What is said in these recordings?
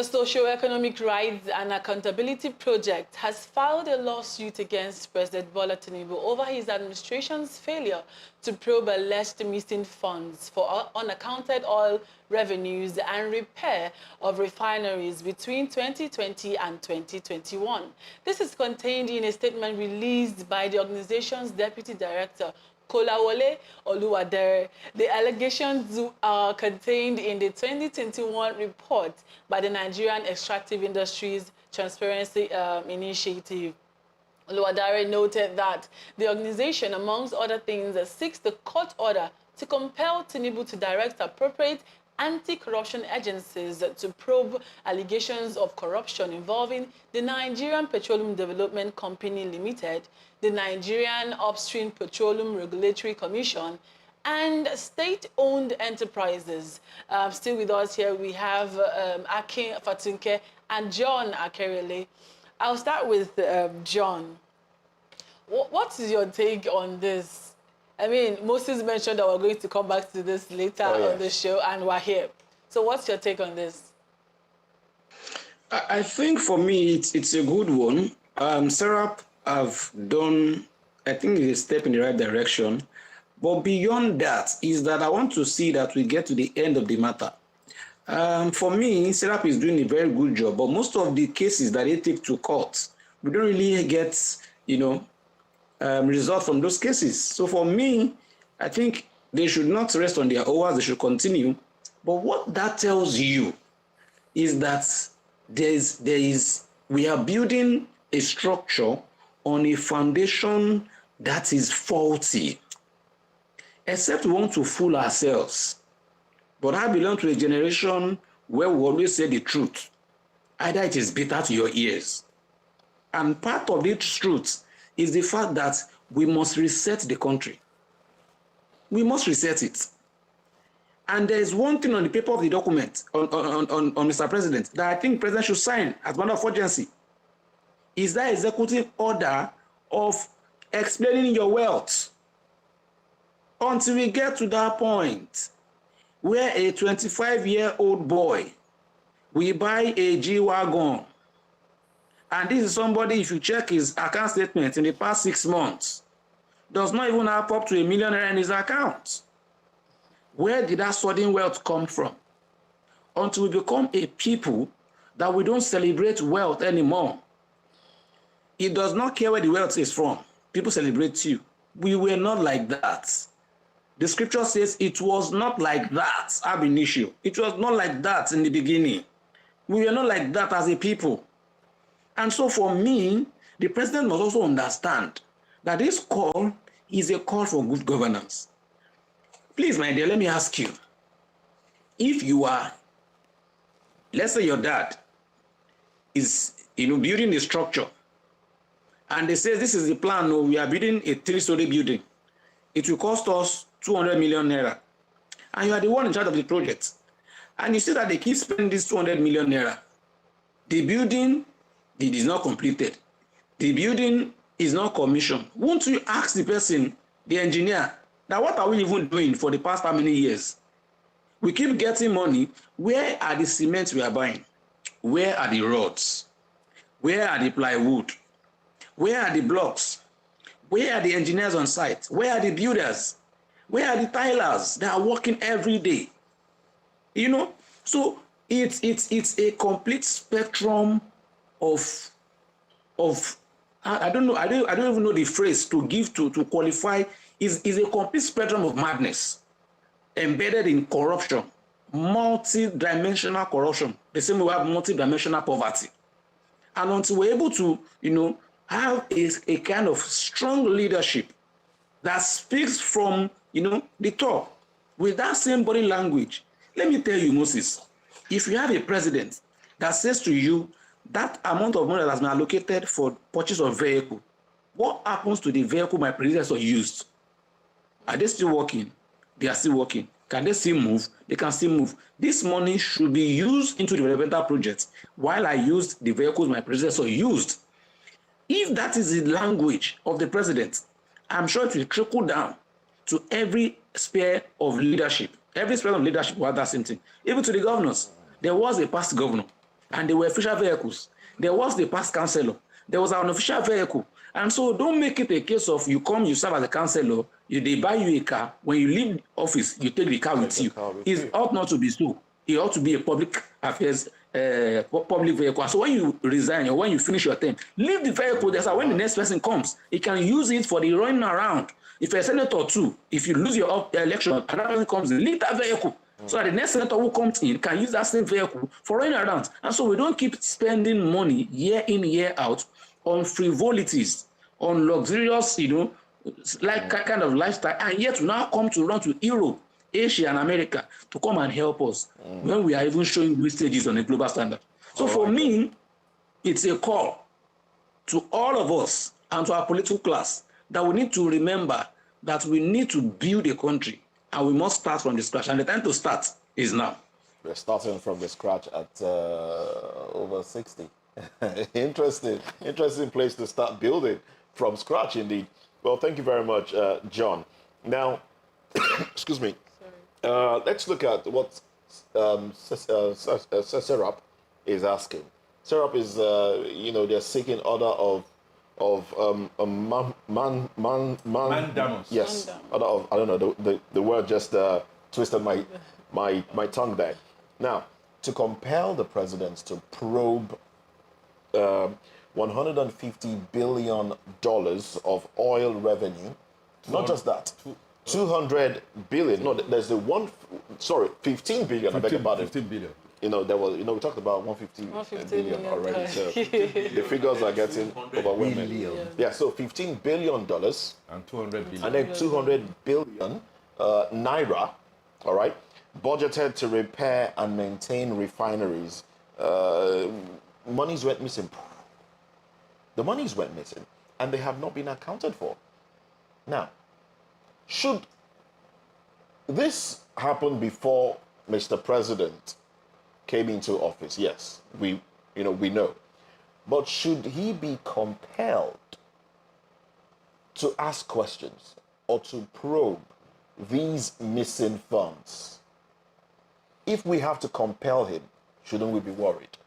The Socio-Economic Rights and Accountability Project has filed a lawsuit against President Bola Tinubu over his administration's failure to probe alleged missing funds for unaccounted oil revenues and repair of refineries between 2020 and 2021. This is contained in a statement released by the organization's deputy director, Kolawole Oluwadere. The allegations are contained in the 2021 report by the Nigerian Extractive Industries Transparency Initiative. Oluwadere noted that the organization, amongst other things, seeks the court order to compel Tinubu to direct appropriate anti-corruption agencies to probe allegations of corruption involving the Nigerian Petroleum Development Company Limited, the Nigerian Upstream Petroleum Regulatory Commission, and state-owned enterprises. Still with us here, we have Akin Fatunke and John Akerele. I'll start with John. What is your take on this? I mean, Moses mentioned that we're going to come back to this later on the show, and we're here. So what's your take on this? I think for me, it's a good one. Serap have done, I think, a step in the right direction. But beyond that is that I want to see that we get to the end of the matter. For me, Serap is doing a very good job, but most of the cases that they take to court, we don't really get, result from those cases. So for me, I think they should not rest on their oars, they should continue. But what that tells you is that we are building a structure on a foundation that is faulty. Except we want to fool ourselves. But I belong to a generation where we always say the truth. Either it is bitter to your ears. And part of the truth is the fact that we must reset the country. We must reset it. And there is one thing on the paper of the document on Mr. President that I think President should sign as matter of urgency. Is that executive order of explaining your wealth. Until we get to that point where a 25-year-old boy will buy a G-Wagon, and this is somebody, if you check his account statement in the past 6 months, does not even have up to $1 million in his account. Where did that sudden wealth come from? Until we become a people that we don't celebrate wealth anymore. It does not care where the wealth is from. People celebrate you. We were not like that. The scripture says it was not like that ab initio. It was not like that in the beginning. We were not like that as a people. And so for me, the president must also understand that this call is a call for good governance. Please, my dear, let me ask you, if you are, let's say your dad is building a structure, and they say this is the plan, no, we are building a 3-story building. It will cost us 200 million naira. And you are the one in charge of the project. And you see that they keep spending this 200 million naira. The building, it is not completed. The building is not commissioned. Won't you ask the person, the engineer, that what are we even doing for the past how many years? We keep getting money. Where are the cements we are buying? Where are the rods? Where are the plywood? Where are the blocks? Where are the engineers on site? Where are the builders? Where are the tilers that are working every day? So it's a complete spectrum of I don't even know the phrase to give to qualify. Is a complete spectrum of madness embedded in corruption, multi-dimensional corruption. The same way we have multi-dimensional poverty. And until we're able to, have a kind of strong leadership that speaks from, the top with that same body language. Let me tell you, Moses, if you have a president that says to you that amount of money that has been allocated for purchase of vehicle, what happens to the vehicle my predecessor used? Are they still working? They are still working. Can they still move? They can still move. This money should be used into developmental projects while I used the vehicles my predecessor used. If that is the language of the president, I'm sure it will trickle down to every sphere of leadership. Every sphere of leadership will have that same thing. Even to the governors. There was a past governor and they were official vehicles. There was the past councillor. There was an official vehicle. And so don't make it a case of you come, you serve as a councillor, they buy you a car. When you leave office, you take the car with you. It ought not to be so. It ought to be a public affairs, public vehicle. So when you resign or when you finish your term, leave the vehicle there. So when the next person comes, he can use it for the running around. If a senator too, if you lose your election, another person comes in, leave that vehicle. So that the next senator who comes in can use that same vehicle for running around. And so we don't keep spending money year in, year out on frivolities, on luxurious, like kind of lifestyle, and yet we now come to run to Europe, Asia, and America to come and help us when we are even showing wastages on a global standard. So for me, it's a call to all of us and to our political class that we need to remember that we need to build a country and we must start from the scratch. And the time to start is now. We're starting from the scratch at over 60. Interesting place to start building from scratch indeed. Well, thank you very much, John. Now, excuse me. Let's look at what Serap is asking. Serap is, they're seeking order of mandamus. Yes, order of, I don't know, the word just twisted my tongue there. Now, to compel the president to probe $150 billion of oil revenue. Not just that, 200 billion. No, there's the 15 billion. I beg your pardon. 15 billion. We talked about 150 billion already. So the figures are getting overwhelming. Yeah, so $15 billion and 200 billion. And then 200 billion naira, all right, budgeted to repair and maintain refineries. Monies went missing. The monies went missing, and they have not been accounted for. Now, should this happen before Mr. President came into office? Yes, we know. But should he be compelled to ask questions or to probe these missing funds? If we have to compel him, shouldn't we be worried?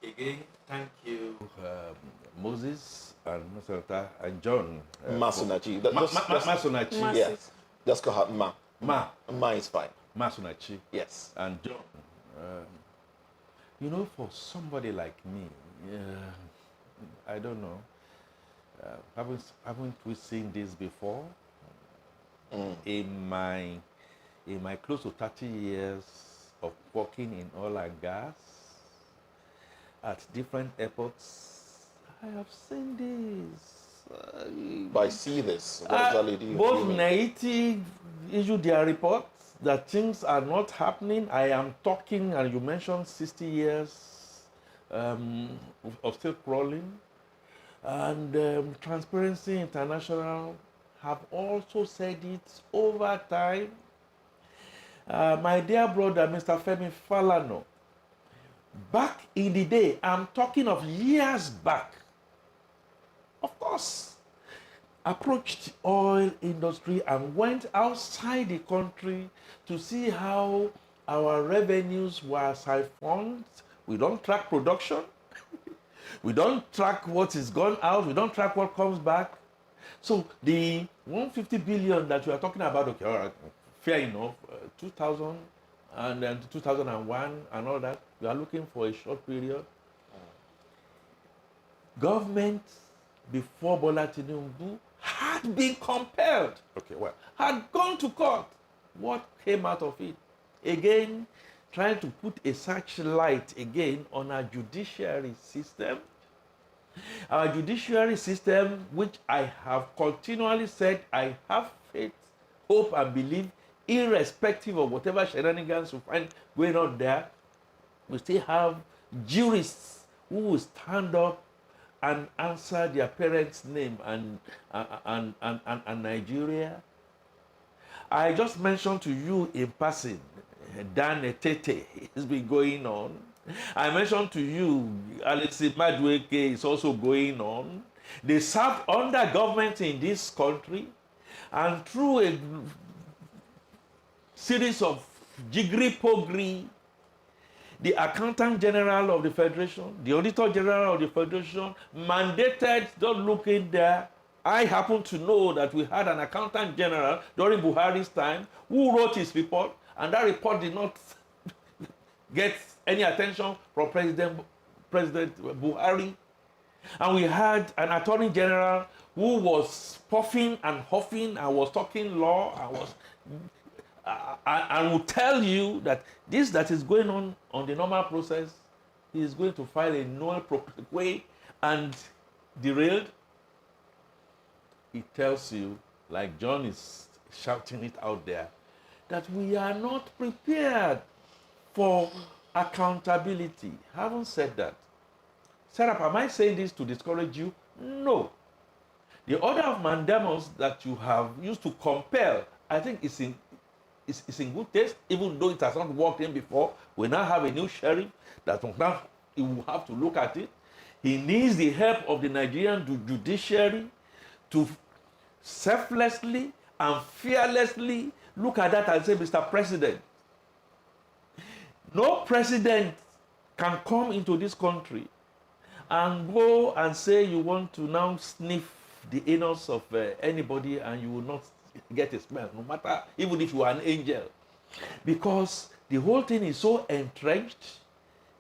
Again, thank you, Moses and Masonata and John. Masonachi. Masonachi. Yeah. Just call her Ma. Ma is fine. Masonachi. Yes. And John. For somebody like me, I don't know. Haven't we seen this before? In my close to 30 years of working in oil and gas at different airports, I have seen this. But I see this. What exactly both native issue their reports that things are not happening. I am talking, and you mentioned 60 years of still crawling. And Transparency International have also said it over time. My dear brother, Mr. Femi Falano, back in the day, I'm talking of years back, of course, approached oil industry and went outside the country to see how our revenues were siphoned. We don't track production. We don't track what is gone out. We don't track what comes back. So the 150 billion that you are talking about, okay, all right, fair enough, 2000 and then 2001 and all that, we are looking for a short period. Government before Bola Tinubu had been compelled, had gone to court. What came out of it? Again, trying to put a searchlight again on our judiciary system. Our judiciary system, which I have continually said I have faith, hope, and believe, irrespective of whatever shenanigans you find going on there, we still have jurists who will stand up and answer their parents' name and Nigeria. I just mentioned to you in passing, Dan Etete has been going on. I mentioned to you, Alice Madueke is also going on. They served under government in this country, and through a series of jiggery-pogery, The Accountant General of the Federation, the Auditor General of the Federation mandated, don't look in there. I happen to know that we had an Accountant General during Buhari's time who wrote his report, and that report did not get any attention from President Buhari. And we had an Attorney General who was puffing and huffing and was talking law and was and will tell you that this that is going on the normal process, he is going to file a null pro quo and derailed. It tells you, like John is shouting it out there, that we are not prepared for accountability. Haven't said that. Serap, am I saying this to discourage you? No. The order of mandamus that you have used to compel, I think it's in good taste, even though it has not worked in before. We now have a new sheriff that now he will have to look at it. He needs the help of the Nigerian judiciary to selflessly and fearlessly look at that and say, Mr. President, no president can come into this country and go and say you want to now sniff the anus of anybody and you will not get a smell, no matter, even if you are an angel. Because the whole thing is so entrenched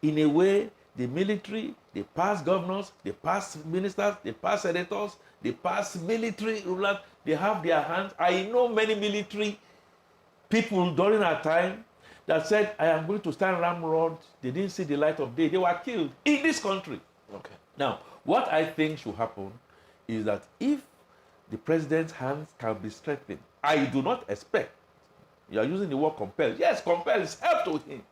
in a way, the military, the past governors, the past ministers, the past senators, the past military rulers, they have their hands. I know many military people during our time that said, I am going to stand ramrod. They didn't see the light of day. They were killed in this country. Okay. Now, what I think should happen is that if the president's hands can be strengthened, I do not expect, you are using the word compel. Yes, compel is help to him.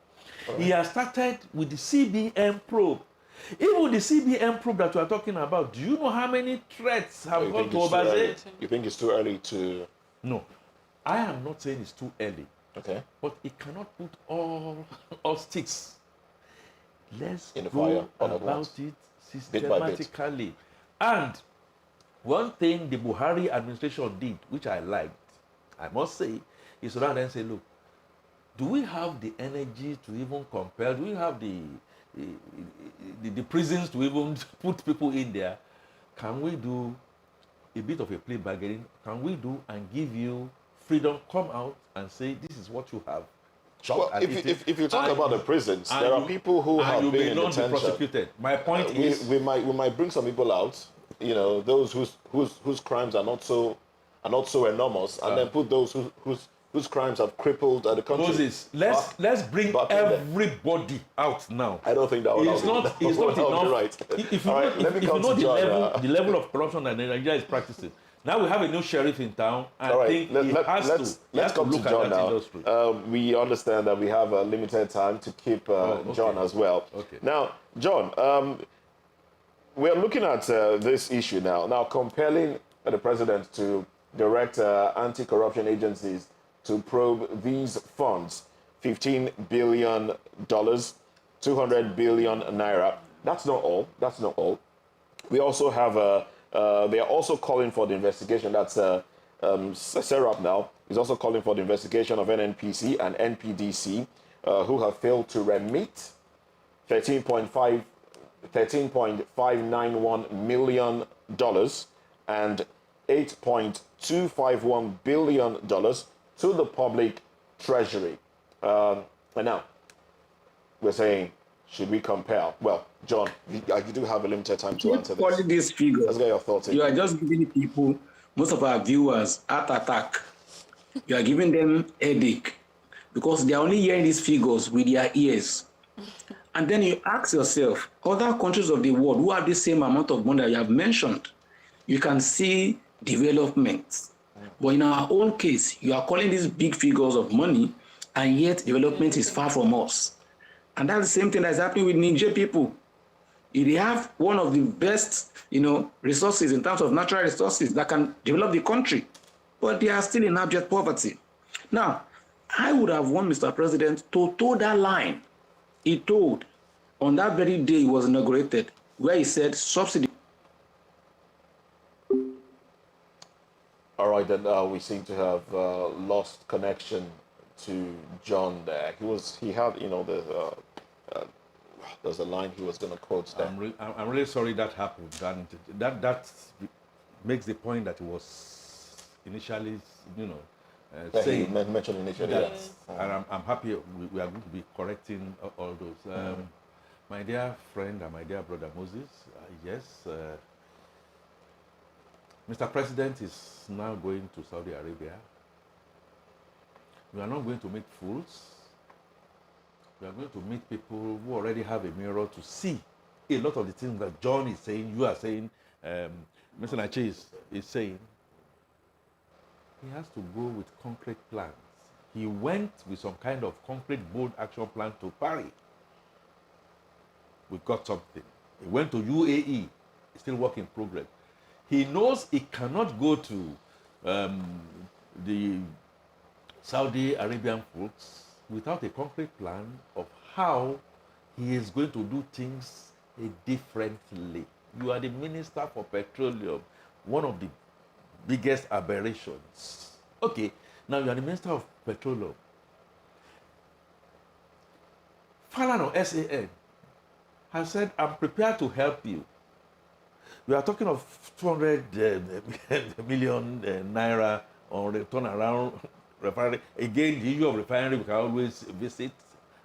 Right. He has started with the CBN probe. Even the CBN probe that we are talking about, do you know how many threats have gone to Obaze? You think it's too early to... No, I am not saying it's too early. Okay. But it cannot put all sticks. Let's in the go fire about it systematically. And one thing the Buhari administration did, which I liked, I must say, is to then say, look, do we have the energy to even compel? Do we have the prisons to even put people in there? Can we do a bit of a plea bargaining? Can we do and give you freedom? Come out and say, this is what you have. Well, if you talk about the prisons, there are people who have been in detention. Be prosecuted. My point is, we might bring some people out, you know, those whose crimes are not so enormous, and then put those whose crimes have crippled the country. Moses, let's bring everybody out now. I don't think that would it's not enough. Right. If you know the level of corruption that Nigeria is practicing. Now we have a new sheriff in town. I think let's come to John now. We understand that we have a limited time to keep John as well. Okay. Now, John, we're looking at this issue now. Now, compelling the president to direct anti-corruption agencies to probe these funds, $15 billion, 200 billion naira. That's not all. That's not all. We also have they are also calling for the investigation. That's Serap now is also calling for the investigation of NNPC and NPDC, who have failed to remit $13.591 million and $8.251 billion to the public treasury. And now we're saying, should we compel? Well, John, you do have a limited time to answer this. These figures. Let's get your thoughts. You are just giving people, most of our viewers, heart attack. You are giving them headache because they are only hearing these figures with their ears. And then you ask yourself, other countries of the world who have the same amount of money that you have mentioned, you can see development. But in our own case, you are calling these big figures of money, and yet development is far from us. And that's the same thing that's happening with Niger people. They have one of the best, resources in terms of natural resources that can develop the country, but they are still in abject poverty. Now, I would have want Mr. President to toe that line he told on that very day he was inaugurated, where he said subsidy. All right, then we seem to have lost connection to John there. He had, the There's a line he was going to quote there. I'm really sorry that happened. And that makes the point that he was initially, That he saying mentioned initially. that, Yes. and I'm happy we are going to be correcting all those. My dear friend and my dear brother Moses, yes, Mr. President is now going to Saudi Arabia. We are not going to meet fools. We are going to meet people who already have a mirror to see a lot of the things that John is saying, you are saying, Mr. Nachi is saying. He has to go with concrete plans. He went with some kind of concrete, bold action plan to Paris. We got something. He went to UAE. It's still work in progress. He knows he cannot go to the Saudi Arabian folks without a concrete plan of how he is going to do things differently. You are the Minister for Petroleum, one of the biggest aberrations. Okay, now you are the Minister of Petroleum. Falano, SAN, has said, I'm prepared to help you. We are talking of 200 million naira on the turnaround refinery. Again, the issue of refinery we can always visit.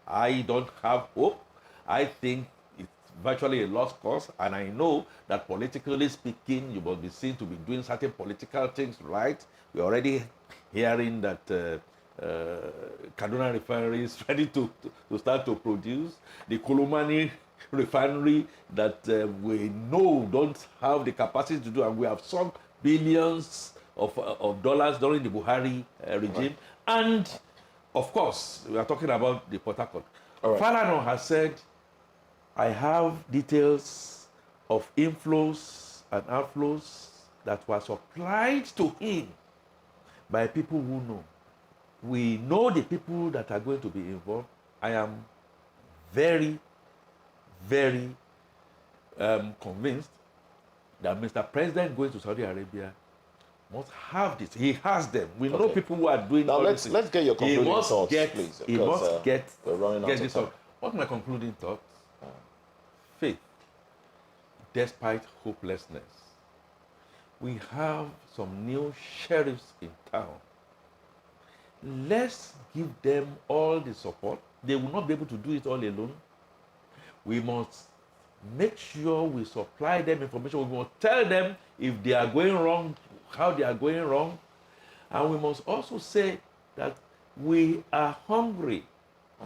I don't have hope. I think it's virtually a lost cause, and I know that politically speaking, you must be seen to be doing certain political things right. We're already hearing that Kaduna refinery is ready to start to produce. The Kolomani refinery that we know don't have the capacity to do, and we have sunk billions of dollars during the Buhari regime. Right. And of course, we are talking about the Port Harcourt. Right. Falano has said, I have details of inflows and outflows that were supplied to him by people who know. We know the people that are going to be involved. I am very, very convinced that Mr. President going to Saudi Arabia must have this. He has them. We know people who are doing. Now let's get your concluding thoughts, please. He must get this out. What's my concluding thoughts? Faith, despite hopelessness. We have some new sheriffs in town. Let's give them all the support. They will not be able to do it all alone. We must make sure we supply them information. We must tell them if they are going wrong, how they are going wrong. And we must also say that we are hungry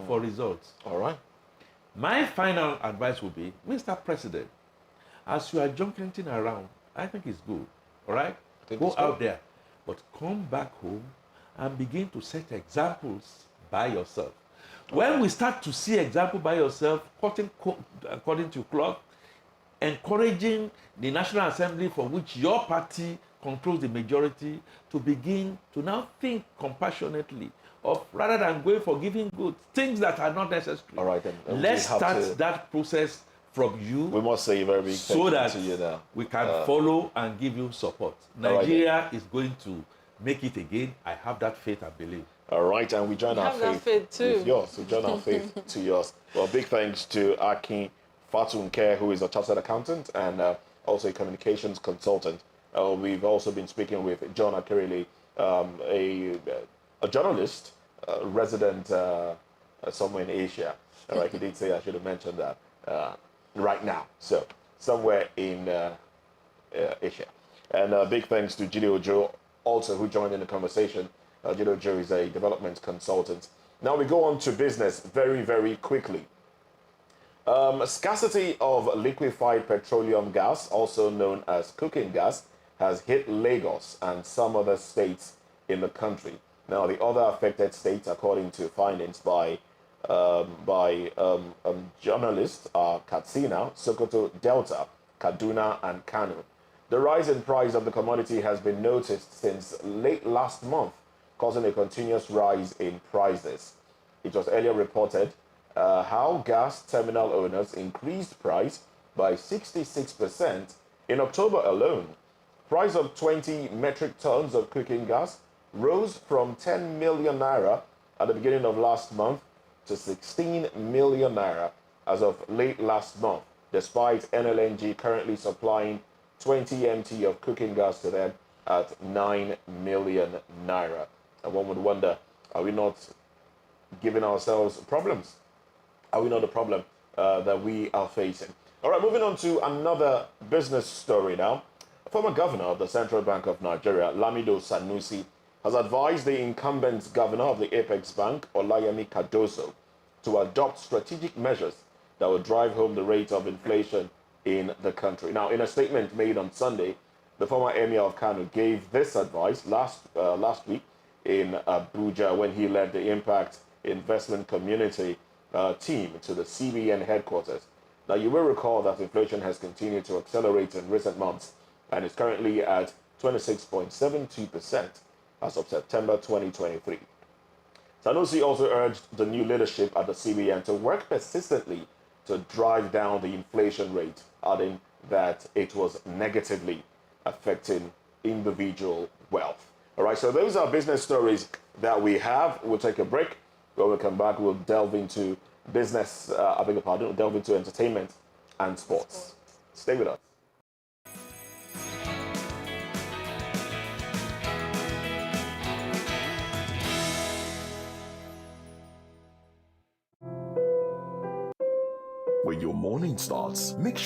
for results. All right. My final advice would be, Mr. President, as you are junketing around, I think it's good. All right? Go out there. But come back home and begin to set examples by yourself. When we start to see example by yourself, cutting according to cloth, encouraging the National Assembly for which your party controls the majority to begin to now think compassionately of, rather than going for giving goods, things that are not necessary. All right, then. Let's start that process from you. We must say a very big so that to you now. We can follow and give you support. Nigeria is going to make it again. I have that faith and belief. All right, and we join our faith with yours. We join our faith to yours. Well, big thanks to Akin Fatunke, who is a chartered accountant and also a communications consultant. We've also been speaking with John Akerele, a journalist, resident somewhere in Asia. Like he did say, I should have mentioned that right now. So somewhere in Asia. And big thanks to Jide Ojo, also, who joined in the conversation. Jide Ojo is a development consultant. Now we go on to business very, very quickly. Scarcity of liquefied petroleum gas, also known as cooking gas, has hit Lagos and some other states in the country. Now, the other affected states, according to findings by journalists, are Katsina, Sokoto, Delta, Kaduna, and Kano. The rise in price of the commodity has been noticed since late last month, causing a continuous rise in prices. It was earlier reported how gas terminal owners increased price by 66% in October alone. Price of 20 metric tons of cooking gas rose from 10 million naira at the beginning of last month to 16 million naira as of late last month, despite NLNG currently supplying 20 MT of cooking gas to them at 9 million naira. And one would wonder, are we not giving ourselves problems? Are we not the problem that we are facing? All right, moving on to another business story now. Former governor of the Central Bank of Nigeria, Lamido Sanusi, has advised the incumbent governor of the Apex Bank, Olayemi Cardoso, to adopt strategic measures that will drive home the rate of inflation in the country. Now, in a statement made on Sunday, the former emir of Kano gave this advice last week in Abuja when he led the Impact Investment Community team to the CBN headquarters. Now, you will recall that inflation has continued to accelerate in recent months and is currently at 26.72% as of September 2023. Sanusi also urged the new leadership at the CBN to work persistently to drive down the inflation rate, adding that it was negatively affecting individual wealth. All right, so those are business stories that we have. We'll take a break. When we come back, we'll delve into business, we'll delve into entertainment and sports. Stay with us. When your morning starts, make sure